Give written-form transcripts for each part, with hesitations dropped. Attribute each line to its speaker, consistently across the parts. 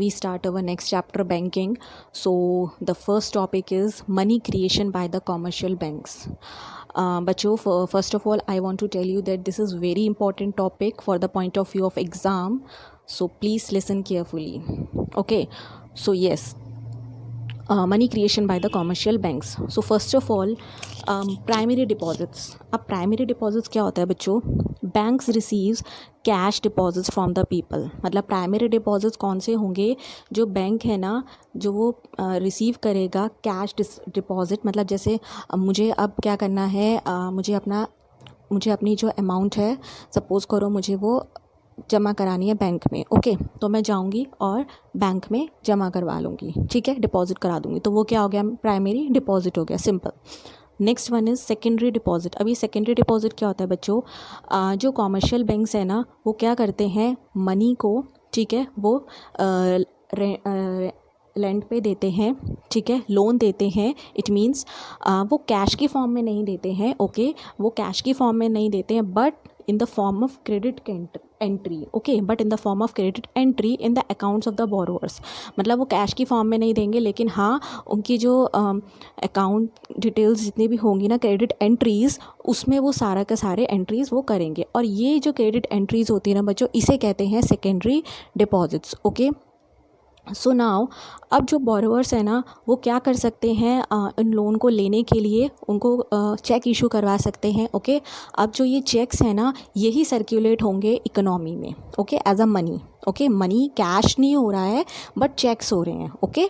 Speaker 1: we start our next chapter, banking. So the first topic is money creation by the commercial banks. बच्चों, first of all I want to tell you that this is very important topic for the point of view of exam, so please listen carefully. Okay, so yes, money creation by the commercial banks. So first of all primary deposits. अब primary deposits क्या होता है बच्चों? Banks receives cash deposits from the people. मतलब primary deposits कौन से होंगे? जो बैंक है ना, जो वो रिसीव करेगा कैश डिपॉजिट. मतलब जैसे मुझे अब क्या करना है, मुझे अपनी जो अमाउंट है, सपोज़ करो मुझे वो जमा करानी है बैंक में. ओके, तो मैं जाऊंगी और बैंक में जमा करवा लूँगी. ठीक है, डिपॉजिट करा दूँगी. तो वो क्या हो गया? प्राइमरी डिपॉजिट हो गया. Simple. Next one is secondary deposit. अभी सेकेंडरी डिपॉजिट क्या होता है बच्चों? जो कॉमर्शियल बैंक्स है ना, वो क्या करते हैं, मनी को, ठीक है, वो लेंड पे देते हैं. ठीक है, लोन देते हैं. इट मीन्स वो कैश की फॉर्म में नहीं देते हैं. ओके, वो कैश की फॉर्म में नहीं देते हैं, but in the form of credit entry. Okay, but in the form of credit entry in the accounts of the borrowers. मतलब वो कैश की फॉर्म में नहीं देंगे, लेकिन हाँ उनकी जो अकाउंट डिटेल्स जितनी भी होंगी ना, क्रेडिट एंट्रीज़, उसमें वो सारा का सारे एंट्रीज़ वो करेंगे. और ये जो क्रेडिट एंट्रीज़ होती है ना बच्चों, इसे कहते हैं secondary deposits. Okay, so now अब जो बोरोवर्स है ना, वो क्या कर सकते हैं, इन लोन को लेने के लिए उनको चेक इशू करवा सकते हैं. ओके, अब जो ये चेक्स हैं ना, यही सर्कुलेट होंगे इकोनॉमी में. Okay, as a money. Okay, money cash नहीं हो रहा है, बट चेक्स हो रहे हैं. Okay,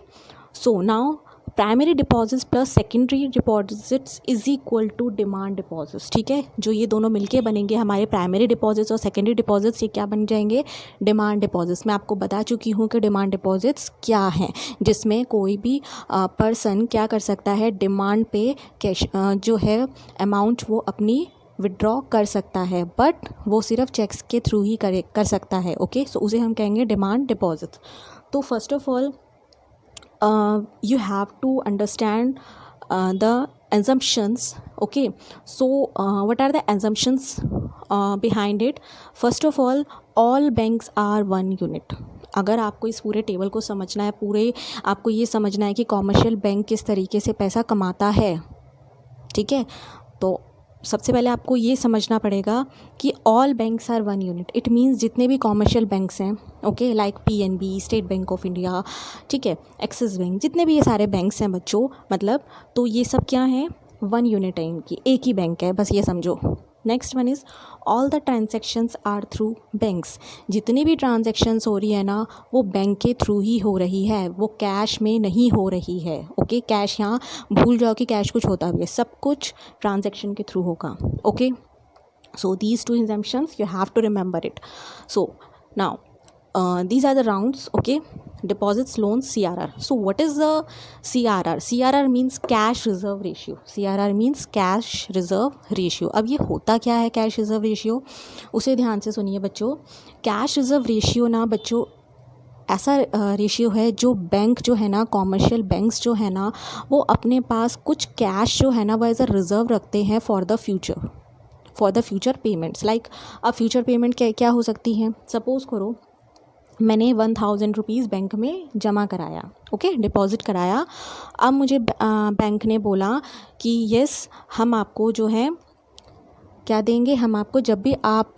Speaker 1: so now primary deposits plus secondary deposits is equal to demand deposits. ठीक है, जो ये दोनों मिलके बनेंगे हमारे प्राइमरी डिपॉजिट्स और सेकेंडरी डिपॉजिट्स, ये क्या बन जाएंगे? Demand deposits. मैं आपको बता चुकी हूँ कि डिमांड डिपॉजिट्स क्या हैं, जिसमें कोई भी पर्सन क्या कर सकता है, डिमांड पे कैश जो है अमाउंट वो अपनी विड्रॉ कर सकता है, बट वो सिर्फ चेक्स के थ्रू ही कर सकता है. ओके, सो उसे हम कहेंगे डिमांड डिपॉजिट्स. तो first of all you have to understand the assumptions. Okay, so what are the assumptions behind it? First of all banks are one unit. अगर आपको इस पूरे टेबल को समझना है, पूरे आपको ये समझना है कि कॉमर्शियल बैंक किस तरीके से पैसा कमाता है, ठीक है, तो सबसे पहले आपको ये समझना पड़ेगा कि all banks are one unit. It means जितने भी कॉमर्शियल बैंक्स हैं, okay, like PNB, State Bank of India, ठीक है, एक्सिस बैंक, जितने भी ये सारे बैंक्स हैं बच्चों, मतलब तो ये सब क्या हैं? वन यूनिट है इनकी, एक ही बैंक है, बस ये समझो. Next one is all the transactions are through banks. जितनी भी ट्रांजेक्शन्स हो रही है ना, वो बैंक के थ्रू ही हो रही है, वो कैश में नहीं हो रही है. ओके, कैश यहाँ भूल जाओ कि कैश कुछ होता भी है, सब कुछ ट्रांजेक्शन के थ्रू होगा. Okay, so these two assumptions you have to remember it. So now these are the rounds. Okay, deposits, loans, CRR. So what is the CRR? CRR means cash reserve ratio. CRR means cash reserve ratio. अब ये होता क्या है cash reserve ratio? उसे ध्यान से सुनिए बच्चों. कैश रिजर्व रेशियो ना बच्चों ऐसा रेशियो है जो बैंक जो है ना, कॉमर्शियल बैंक्स जो है ना, वो अपने पास कुछ कैश जो है ना, वो एज अ रिज़र्व रखते हैं for the future payments. Like अब फ्यूचर पेमेंट क्या हो सकती हैं? सपोज़ करो मैंने 1000 रुपीज़ बैंक में जमा कराया. ओके, डिपॉज़िट कराया. अब मुझे बैंक ने बोला कि यस, हम आपको जो है क्या देंगे, हम आपको जब भी आप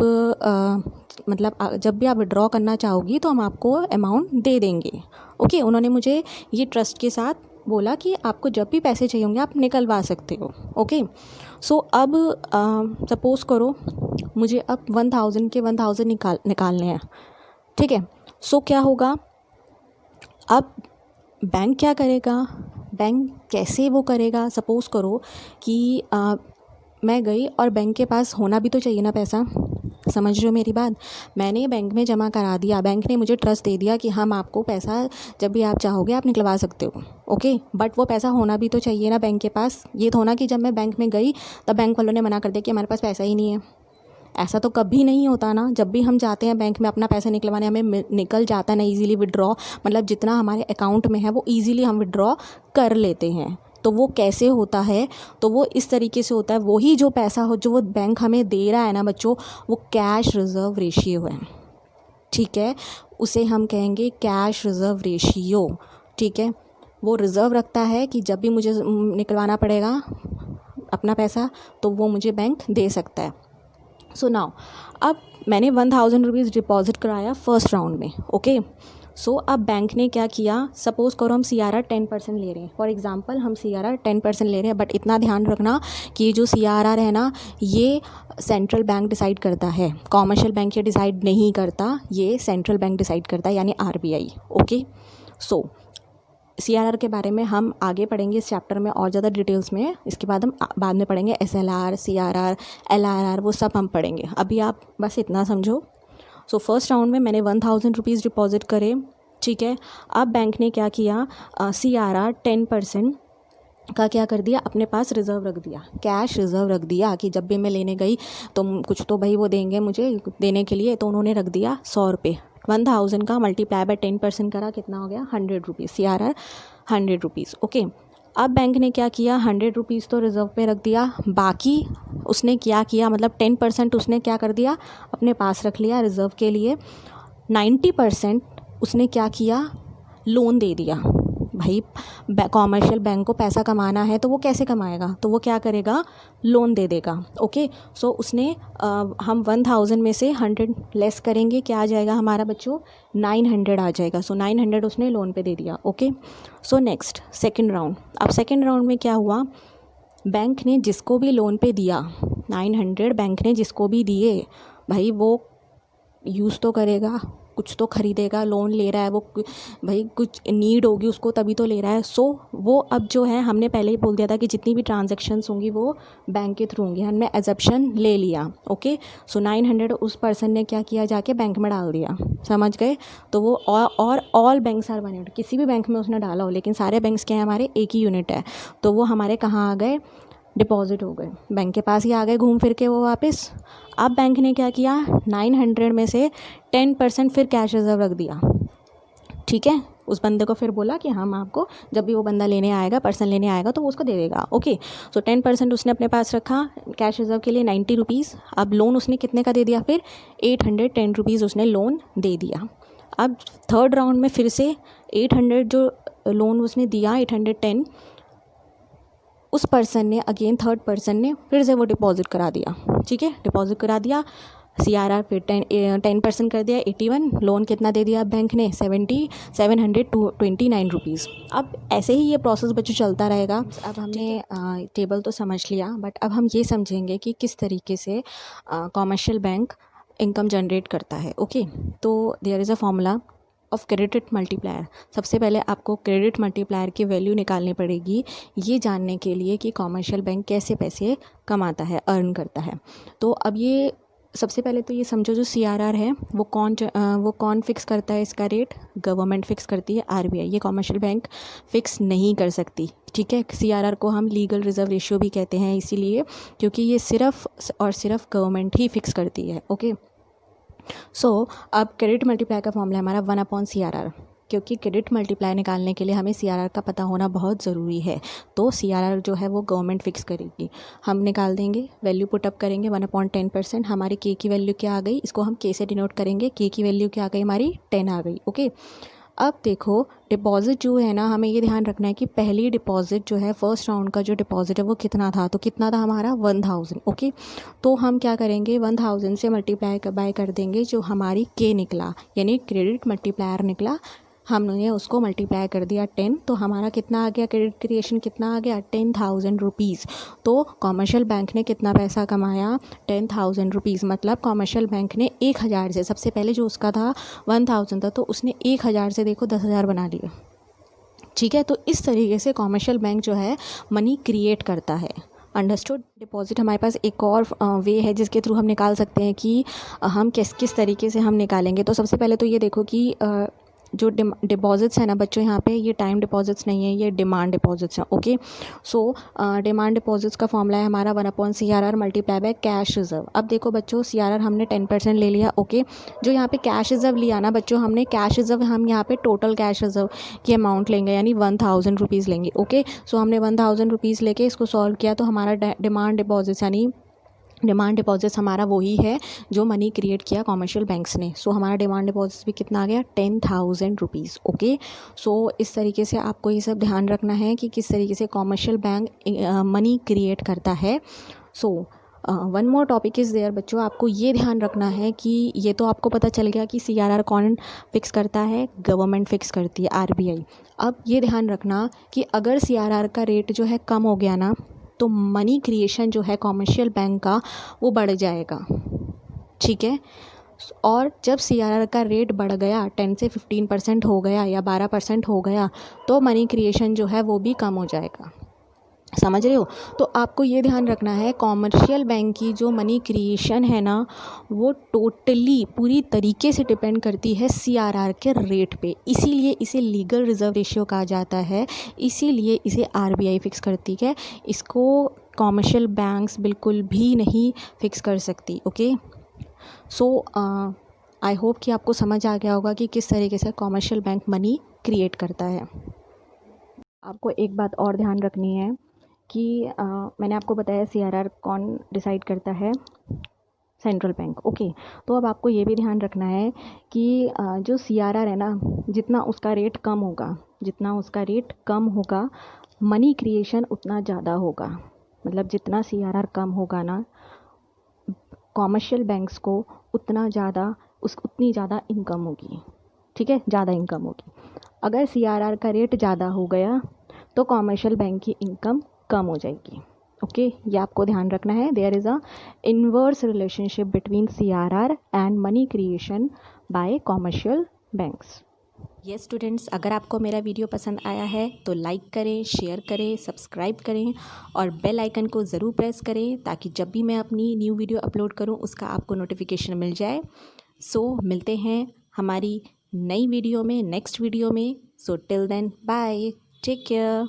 Speaker 1: जब भी आप विड्रॉ करना चाहोगी तो हम आपको अमाउंट दे देंगे. ओके, उन्होंने मुझे ये ट्रस्ट के साथ बोला कि आपको जब भी पैसे चाहिए होंगे आप निकलवा सकते हो. ओके, सो अब सपोज़ करो मुझे अब 1000 के 1000 निकालने हैं. ठीक है, सो क्या होगा? अब बैंक क्या करेगा? बैंक कैसे वो करेगा? सपोज़ करो कि मैं गई और बैंक के पास होना भी तो चाहिए ना पैसा. समझ रहे हो मेरी बात? मैंने बैंक में जमा करा दिया, बैंक ने मुझे ट्रस्ट दे दिया कि हम आपको पैसा जब भी आप चाहोगे आप निकलवा सकते हो. ओके, बट वो पैसा होना भी तो चाहिए ना बैंक के पास. ये तो ना कि जब मैं बैंक में गई तब बैंक वालों ने मना कर दिया कि हमारे पास पैसा ही नहीं है. ऐसा तो कभी नहीं होता ना. जब भी हम जाते हैं बैंक में अपना पैसा निकलवाने, हमें निकल जाता है ना ईज़िली विड्रॉ. मतलब जितना हमारे अकाउंट में है वो ईज़िली हम विड्रॉ कर लेते हैं. तो वो कैसे होता है? तो वो इस तरीके से होता है, वही जो पैसा हो जो वो बैंक हमें दे रहा है ना बच्चों, वो कैश रिज़र्व रेशियो है. ठीक है, उसे हम कहेंगे कैश रिज़र्व रेशियो। ठीक है, वो रिज़र्व रखता है कि जब भी मुझे निकलवाना पड़ेगा अपना पैसा तो वो मुझे बैंक दे सकता है। सो नाउ अब मैंने 1000 रुपीज़ डिपॉजिट कराया फर्स्ट राउंड में। ओके, सो अब बैंक ने क्या किया, सपोज़ करो हम CRR 10% ले रहे हैं, फॉर एग्जांपल हम CRR 10% ले रहे हैं, बट इतना ध्यान रखना कि ये जो CRR है ना, ये सेंट्रल बैंक डिसाइड करता है, कॉमर्शियल बैंक ये डिसाइड नहीं करता, ये सेंट्रल बैंक डिसाइड करता है, यानी RBI। ओके, सो CRR के बारे में हम आगे पढ़ेंगे इस चैप्टर में और ज़्यादा डिटेल्स में। इसके बाद हम बाद में पढ़ेंगे SLR, CRR, LRR, वो सब हम पढ़ेंगे। अभी आप बस इतना समझो। सो फर्स्ट राउंड में मैंने 1000 रुपीज़ डिपॉजिट करे। ठीक है, अब बैंक ने क्या किया, CRR 10% का क्या कर दिया, अपने पास रिज़र्व रख दिया, कैश रिज़र्व रख दिया कि जब भी मैं लेने गई तो कुछ तो भाई वो देंगे मुझे देने के लिए, तो उन्होंने रख दिया 100 रुपये। 1000 का मल्टीप्लाई बाय 10% करा, कितना हो गया, 100 रुपीज़, CRR 100 रुपीज़। ओके, अब बैंक ने क्या किया, 100 रुपीज़ तो रिज़र्व पे रख दिया, बाकी उसने क्या किया, मतलब 10% उसने क्या कर दिया, अपने पास रख लिया रिज़र्व के लिए। 90% उसने क्या किया, लोन दे दिया। भाई कॉमर्शियल बैंक को पैसा कमाना है तो वो कैसे कमाएगा, तो वो क्या करेगा, लोन दे देगा। ओके, सो उसने हम 1000 में से 100 लेस करेंगे, क्या आ जाएगा हमारा बच्चों, 900 आ जाएगा। सो 900 उसने लोन पे दे दिया। Okay, so next second round. अब सेकंड राउंड में क्या हुआ, बैंक ने जिसको भी लोन पे दिया 900, बैंक ने जिसको भी दिए, भाई वो यूज़ तो करेगा, कुछ तो ख़रीदेगा, लोन ले रहा है वो, भाई कुछ नीड होगी उसको तभी तो ले रहा है। सो वो अब जो है, हमने पहले ही बोल दिया था कि जितनी भी ट्रांजैक्शंस होंगी वो बैंक के थ्रू होंगी, हमने एजप्शन ले लिया। ओके, सो 900 उस पर्सन ने क्या किया, जाके बैंक में डाल दिया, समझ गए। तो वो और all banks are one unit, किसी भी बैंक में उसने डाला हो, लेकिन सारे बैंक्स के हैं हमारे एक ही यूनिट है, तो वो हमारे कहाँ आ गए, डिपॉजिट हो गए, बैंक के पास ही आ गए घूम फिर के वो वापस। अब बैंक ने क्या किया, 900 में से 10% फिर कैश रिज़र्व रख दिया। ठीक है, उस बंदे को फिर बोला कि हम आपको जब भी वो बंदा लेने आएगा, पर्सन लेने आएगा, तो वो उसको दे देगा। ओके, सो 10% उसने अपने पास रखा कैश रिज़र्व के लिए, 90 रुपीज़। अब लोन उसने कितने का दे दिया, फिर 810 रुपीज़ उसने लोन दे दिया। अब थर्ड राउंड में फिर से 800 जो लोन उसने दिया, 810, उस पर्सन ने अगेन थर्ड पर्सन ने फिर से वो डिपॉजिट करा दिया। ठीक है, डिपॉजिट करा दिया, CRR फिर 10% कर दिया, 81, लोन कितना दे दिया बैंक ने, 729 रुपीज़। अब ऐसे ही ये प्रोसेस बच्चों चलता रहेगा। अब हमने टेबल तो समझ लिया, बट अब हम ये समझेंगे कि किस तरीके से कॉमर्शियल बैंक इनकम जनरेट करता है। ओके, तो there is a formula of credit multiplier. सबसे पहले आपको क्रेडिट मल्टीप्लायर की वैल्यू निकालनी पड़ेगी, ये जानने के लिए कि कॉमर्शियल बैंक कैसे पैसे कमाता है, अर्न करता है। तो अब ये सबसे पहले तो ये समझो, जो CRR है वो कौन फिक्स करता है इसका रेट, गवर्नमेंट फिक्स करती है, RBI। ये कॉमर्शियल बैंक फिक्स नहीं कर सकती। ठीक है, CRR को हम लीगल रिजर्व रेशियो भी कहते हैं, इसीलिए क्योंकि ये सिर्फ और सिर्फ गवर्नमेंट ही फिक्स करती है। ओके, सो अब क्रेडिट मल्टीप्लाई का फॉर्मूला हमारा 1/CRR, क्योंकि क्रेडिट मल्टीप्लाई निकालने के लिए हमें CRR का पता होना बहुत ज़रूरी है। तो CRR जो है वो गवर्नमेंट फिक्स करेगी, हम निकाल देंगे, वैल्यू पुटअप करेंगे 1/10%। हमारी K की वैल्यू क्या आ गई, इसको हम K से डिनोट करेंगे, K की वैल्यू क्या आ गई हमारी, 10 आ गई। ओके, अब देखो डिपॉजिट जो है ना, हमें ये ध्यान रखना है कि पहली डिपॉजिट जो है, फर्स्ट राउंड का जो डिपॉजिट है वो कितना था, तो कितना था हमारा 1000। ओके, तो हम क्या करेंगे, 1000 से मल्टीप्लाई बाय कर देंगे जो हमारी K निकला, यानी क्रेडिट मल्टीप्लायर निकला, हमने उसको मल्टीप्लाई कर दिया 10, तो हमारा कितना आ गया, क्रेडिट क्रिएशन कितना आ गया, 10,000 रुपीज़। तो कॉमर्शियल बैंक ने कितना पैसा कमाया, 10,000 रुपीज़। मतलब कॉमर्शियल बैंक ने 1000 से, सबसे पहले जो उसका था 1000 था, तो उसने 1000 से देखो 10,000 बना लिए। ठीक है, तो इस तरीके से कॉमर्शियल बैंक जो है मनी क्रिएट करता है। अंडरस्टूड। डिपॉजिट हमारे पास एक और वे है जिसके थ्रू हम निकाल सकते हैं कि हम किस तरीके से हम निकालेंगे। तो सबसे पहले तो ये देखो कि जो डिपॉजिट्स है ना बच्चों, यहाँ पे ये टाइम डिपॉजिट्स नहीं है, ये डिमांड डिपॉजिट्स हैं। ओके, सो डिमांड डिपॉजिट्स का फॉर्मूला है हमारा 1/CRR multiply by cash reserve. अब देखो बच्चों, CRR हमने 10% ले लिया। ओके, जो यहाँ पे कैश रिजर्व लिया ना बच्चों हमने, कैश रिजर्व हम यहाँ पे टोटल कैश रिजर्व की अमाउंट लेंगे, यानी 1000 रुपीज़ लेंगे। ओके, सो हमने 1000 रुपीज़ लेके इसको सॉल्व किया, तो हमारा डिमांड डिपॉजिट्स यानी डिमांड डिपॉजिट्स हमारा वही है जो मनी क्रिएट किया कॉमर्शियल बैंक्स ने। सो हमारा डिमांड डिपॉजिट्स भी कितना आ गया, 10,000 रुपीज़। ओके, सो इस तरीके से आपको ये सब ध्यान रखना है कि किस तरीके से कॉमर्शियल बैंक मनी क्रिएट करता है। So one more topic is there बच्चों, आपको ये ध्यान रखना है कि ये तो आपको पता चल गया कि CRR कौन फिक्स करता है, गवर्नमेंट फिक्स करती है, RBI। अब ये ध्यान रखना कि अगर CRR का रेट जो है कम हो गया ना, तो मनी क्रिएशन जो है कॉमर्शियल बैंक का वो बढ़ जाएगा, ठीक है। और जब CRR का रेट बढ़ गया, 10 से 15% हो गया या 12% हो गया, तो मनी क्रिएशन जो है वो भी कम हो जाएगा। समझ रहे हो? तो आपको ये ध्यान रखना है, कॉमर्शियल बैंक की जो मनी क्रिएशन है ना, वो टोटली पूरी तरीके से डिपेंड करती है CRR के रेट पे। इसीलिए इसे लीगल रिजर्व रेशियो कहा जाता है, इसीलिए इसे RBI फिक्स करती है। इसको कॉमर्शियल बैंक्स बिल्कुल भी नहीं फिक्स कर सकती। ओके, सो आई होप कि आपको समझ आ गया होगा कि किस तरीके से कॉमर्शियल बैंक मनी क्रिएट करता है। आपको एक बात और ध्यान रखनी है कि मैंने आपको बताया CRR कौन डिसाइड करता है, सेंट्रल बैंक। ओके, तो अब आपको ये भी ध्यान रखना है कि जो CRR है ना, जितना उसका रेट कम होगा, जितना उसका रेट कम होगा, मनी क्रिएशन उतना ज़्यादा होगा। मतलब जितना CRR कम होगा ना, कॉमर्शियल बैंक्स को उतना ज़्यादा उतनी ज़्यादा इनकम होगी, ठीक है, ज़्यादा इनकम होगी। अगर CRR का रेट ज़्यादा हो गया तो कॉमर्शियल बैंक की इनकम कम हो जाएगी। ओके, ये आपको ध्यान रखना है। There is a inverse relationship between CRR and money creation by commercial banks. Yes students, अगर आपको मेरा वीडियो पसंद आया है तो लाइक करें, शेयर करें, सब्सक्राइब करें और बेल आइकन को ज़रूर प्रेस करें, ताकि जब भी मैं अपनी न्यू वीडियो अपलोड करूं उसका आपको नोटिफिकेशन मिल जाए। सो मिलते हैं हमारी नई वीडियो में, नेक्स्ट वीडियो में। So till then bye, take care.